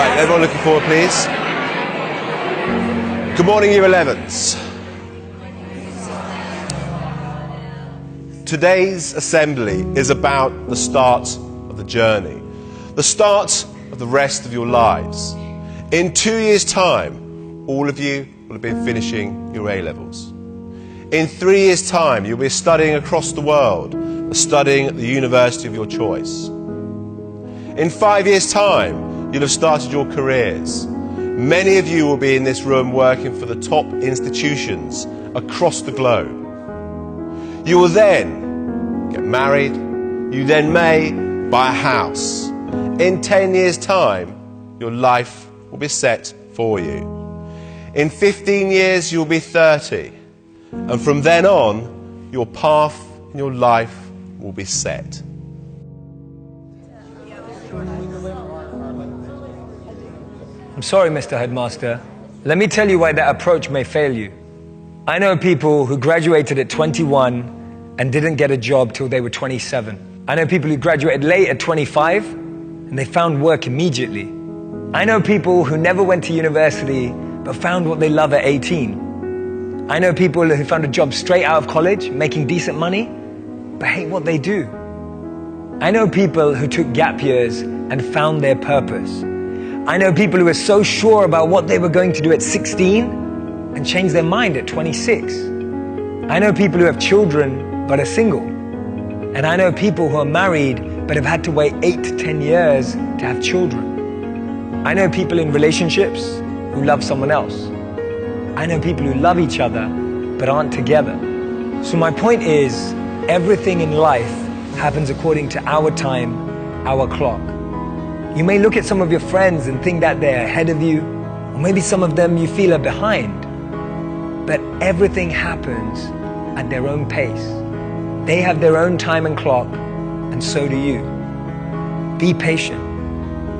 Right, everyone looking forward, please. Good morning, Year 11s. Today's assembly is about the start of the journey, the start of the rest of your lives. In 2 years' time, all of you will have been finishing your A-levels. In 3 years' time, you'll be studying across the world, studying at the university of your choice. In 5 years' time, you'll have started your careers. Many of you will be in this room working for the top institutions across the globe. You will then get married. You then may buy a house. In 10 years' time, your life will be set for you. In 15 years, you'll be 30. And from then on, your path in your life will be set. I'm sorry, Mr. Headmaster. Let me tell you why that approach may fail you. I know people who graduated at 21 and didn't get a job till they were 27. I know people who graduated late at 25 and they found work immediately. I know people who never went to university but found what they love at 18. I know people who found a job straight out of college, making decent money, but hate what they do. I know people who took gap years and found their purpose. I know people who were so sure about what they were going to do at 16 and changed their mind at 26. I know people who have children but are single. And I know people who are married but have had to wait 8 to 10 years to have children. I know people in relationships who love someone else. I know people who love each other but aren't together. So my point is, everything in life happens according to our time, our clock. You may look at some of your friends and think that they're ahead of you, or maybe some of them you feel are behind. But everything happens at their own pace. They have their own time and clock, and so do you. Be patient.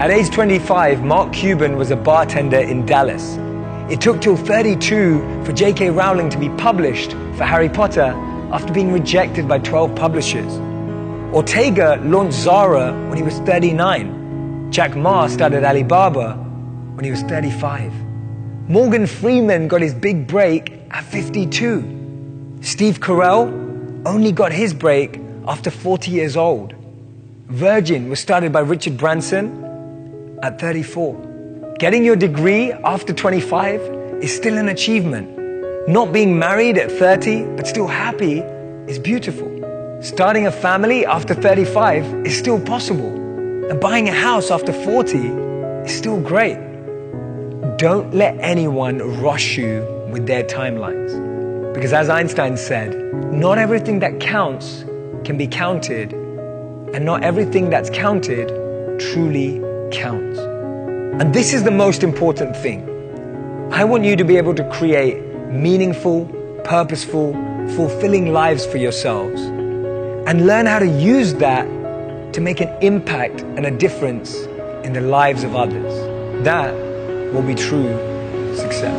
At age 25, Mark Cuban was a bartender in Dallas. It took till 32 for J.K. Rowling to be published for Harry Potter after being rejected by 12 publishers. Ortega launched Zara when he was 39. Jack Ma started Alibaba when he was 35. Morgan Freeman got his big break at 52. Steve Carell only got his break after 40 years old. Virgin was started by Richard Branson at 34. Getting your degree after 25 is still an achievement. Not being married at 30 but still happy is beautiful. Starting a family after 35 is still possible. And buying a house after 40 is still great. Don't let anyone rush you with their timelines. Because as Einstein said, not everything that counts can be counted, and not everything that's counted truly counts. And this is the most important thing. I want you to be able to create meaningful, purposeful, fulfilling lives for yourselves, and learn how to use that to make an impact and a difference in the lives of others. That will be true success.